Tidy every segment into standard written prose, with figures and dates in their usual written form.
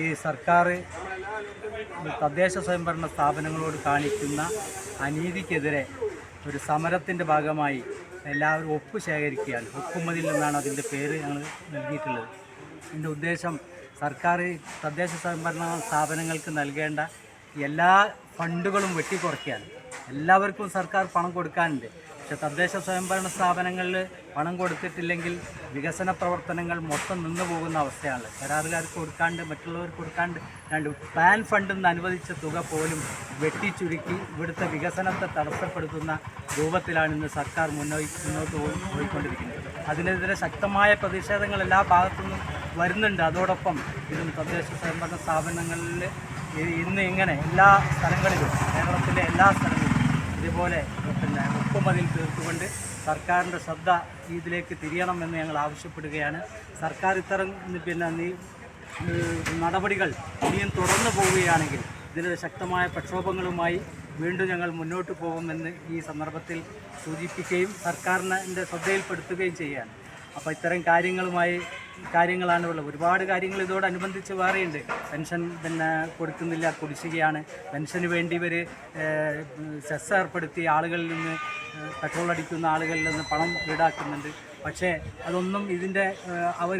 ഈ സർക്കാർ തദ്ദേശ സ്വയംഭരണ സ്ഥാപനങ്ങളോട് കാണിക്കുന്ന അനീതിക്കെതിരെ ഒരു സമരത്തിൻ്റെ ഭാഗമായി എല്ലാവരും ഒപ്പ് ശേഖരിക്കുകയാണ്. ഒപ്പുമതിൽ നിന്നാണ് അതിൻ്റെ പേര് ഞങ്ങൾ നൽകിയിട്ടുള്ളത്. ഇതിൻ്റെ ഉദ്ദേശം സർക്കാർ തദ്ദേശ സ്വയംഭരണ സ്ഥാപനങ്ങൾക്ക് നൽകേണ്ട എല്ലാ ഫണ്ടുകളും വെട്ടിക്കുറയ്ക്കുകയാണ്. എല്ലാവർക്കും സർക്കാർ പണം കൊടുക്കാനുണ്ട്. പക്ഷേ തദ്ദേശ സ്വയംഭരണ സ്ഥാപനങ്ങളിൽ പണം കൊടുത്തിട്ടില്ലെങ്കിൽ വികസന പ്രവർത്തനങ്ങൾ മൊത്തം നിന്നു പോകുന്ന അവസ്ഥയാണ്. കരാറുകാർക്ക് കൊടുക്കാണ്ട്, മറ്റുള്ളവർക്ക് കൊടുക്കാണ്ട്, പ്ലാൻ ഫണ്ടിൽ നിന്ന് അനുവദിച്ച തുക പോലും വെട്ടിച്ചുരുക്കി ഇവിടുത്തെ വികസനത്തെ തടസ്സപ്പെടുത്തുന്ന രൂപത്തിലാണ് ഇന്ന് സർക്കാർ മുന്നോട്ട് പോയിക്കൊണ്ടിരിക്കുന്നത്. അതിനെതിരെ ശക്തമായ പ്രതിഷേധങ്ങൾ എല്ലാ ഭാഗത്തുനിന്നും വരുന്നുണ്ട്. അതോടൊപ്പം ഇതും തദ്ദേശ സ്വയംഭരണ സ്ഥാപനങ്ങളിൽ ഇന്ന് ഇങ്ങനെ എല്ലാ സ്ഥലങ്ങളിലും, കേരളത്തിലെ എല്ലാ സ്ഥലങ്ങളിലും ഇതുപോലെ ഒപ്പുമതിൽ തീർത്തുകൊണ്ട് സർക്കാരിൻ്റെ ശ്രദ്ധ ഇതിലേക്ക് തിരിയണമെന്ന് ഞങ്ങൾ ആവശ്യപ്പെടുകയാണ്. സർക്കാർ ഇത്തരം നടപടികൾ ഇനിയും തുടർന്നു പോവുകയാണെങ്കിൽ ഇതിന് ശക്തമായ പ്രക്ഷോഭങ്ങളുമായി വീണ്ടും ഞങ്ങൾ മുന്നോട്ട് പോകുമെന്ന് ഈ സന്ദർഭത്തിൽ സൂചിപ്പിക്കുകയും സർക്കാരിൻ്റെ ശ്രദ്ധയിൽപ്പെടുത്തുകയും ചെയ്യാണ്. അപ്പോൾ ഇത്തരം കാര്യങ്ങളാണ് ഉള്ളത്. ഒരുപാട് കാര്യങ്ങൾ ഇതോടനുബന്ധിച്ച് വേറെയുണ്ട്. പെൻഷൻ കൊടുക്കുന്നില്ല, കുടിശ്ശികയാണ്. പെൻഷന് വേണ്ടി ഇവർ സെസ് ഏർപ്പെടുത്തി ആളുകളിൽ നിന്ന്, പെട്രോൾ അടിക്കുന്ന ആളുകളിൽ നിന്ന് പണം ഈടാക്കുന്നുണ്ട്. പക്ഷേ അതൊന്നും ഇതിൻ്റെ അവർ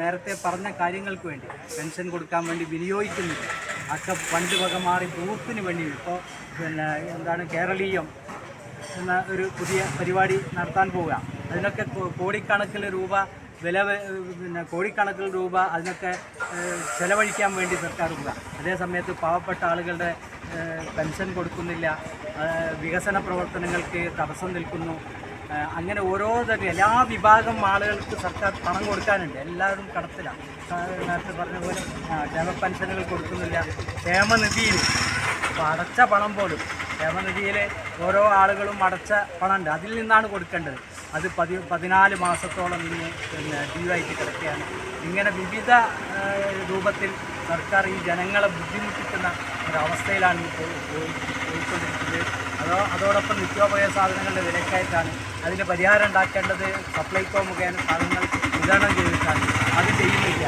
നേരത്തെ പറഞ്ഞ കാര്യങ്ങൾക്ക് വേണ്ടി, പെൻഷൻ കൊടുക്കാൻ വേണ്ടി വിനിയോഗിക്കുന്നില്ല. ഒക്കെ ഫണ്ട് വക മാറി ഗ്രൂപ്പിന് വേണ്ടി ഇപ്പോൾ കേരളീയം എന്ന ഒരു പുതിയ പരിപാടി നടത്താൻ പോവുക. അതിനൊക്കെ കോടിക്കണക്കിന് രൂപ കോടിക്കണക്കിന് രൂപ അതിനൊക്കെ ചെലവഴിക്കാൻ വേണ്ടി സർക്കാർ പോവുക. അതേസമയത്ത് പാവപ്പെട്ട ആളുകളുടെ പെൻഷൻ കൊടുക്കുന്നില്ല, വികസന പ്രവർത്തനങ്ങൾക്ക് തടസ്സം നിൽക്കുന്നു. അങ്ങനെ ഓരോ തരം എല്ലാ വിഭാഗം ആളുകൾക്ക് സർക്കാർ പണം കൊടുക്കാനുണ്ട്. എല്ലാവരും കടത്തിലാണ്. നേരത്തെ പറഞ്ഞ പോലെ ക്ഷേമ പെൻഷനുകൾ കൊടുക്കുന്നില്ല. ക്ഷേമനിധിയിൽ അപ്പോൾ അടച്ച പണം പോലും, ക്ഷേമനിധിയിൽ ഓരോ ആളുകളും അടച്ച പണമുണ്ട്, അതിൽ നിന്നാണ് കൊടുക്കേണ്ടത്. അത് 14 മാസത്തോളം ഇന്ന് ഡ്യൂ ആയിട്ട് കിടക്കുകയാണ്. ഇങ്ങനെ വിവിധ രൂപത്തിൽ സർക്കാർ ഈ ജനങ്ങളെ ബുദ്ധിമുട്ടിക്കുന്ന ഒരവസ്ഥയിലാണ് പോയിക്കൊണ്ടിരിക്കുന്നത്. അതോടൊപ്പം നിത്യോപയോഗ സാധനങ്ങളുടെ വിലക്കയറ്റാണ്. അതിന് പരിഹാരം ഉണ്ടാക്കേണ്ടത് സപ്ലൈകോ മുഖേന സാധനങ്ങൾ വിതരണം ചെയ്തിട്ടാണ്. അത് ചെയ്യുന്നില്ല,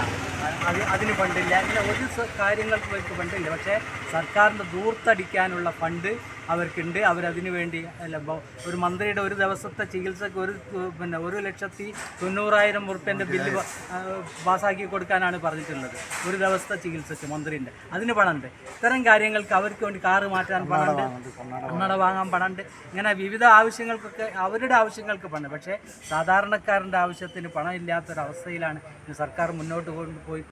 അതിന് ഫണ്ടില്ല. ഇങ്ങനെ ഒരു കാര്യങ്ങൾക്ക് അവർക്ക് ഫണ്ടില്ല. പക്ഷേ സർക്കാരിൻ്റെ ദൂർത്തടിക്കാനുള്ള ഫണ്ട് അവർക്കുണ്ട്. അവരതിനു വേണ്ടി ഒരു മന്ത്രിയുടെ ഒരു ദിവസത്തെ ചികിത്സക്ക് 1,90,000 ഉറുപ്പ്യൻ്റെ ബില്ല് പാസ്സാക്കി കൊടുക്കാനാണ് പറഞ്ഞിട്ടുള്ളത്. ഒരു ദിവസത്തെ ചികിത്സക്ക് മന്ത്രിൻ്റെ അതിന് പണമുണ്ട്. ഇത്തരം കാര്യങ്ങൾക്ക് അവർക്ക് വേണ്ടി കാറ് മാറ്റാൻ പണമുണ്ട്, കണ്ണട വാങ്ങാൻ പണമുണ്ട്. ഇങ്ങനെ വിവിധ ആവശ്യങ്ങൾക്കൊക്കെ അവരുടെ ആവശ്യങ്ങൾക്ക് പണമുണ്ട്. പക്ഷേ സാധാരണക്കാരൻ്റെ ആവശ്യത്തിന് പണം ഇല്ലാത്തൊരവസ്ഥയിലാണ് സർക്കാർ മുന്നോട്ട് കൊണ്ടുപോയി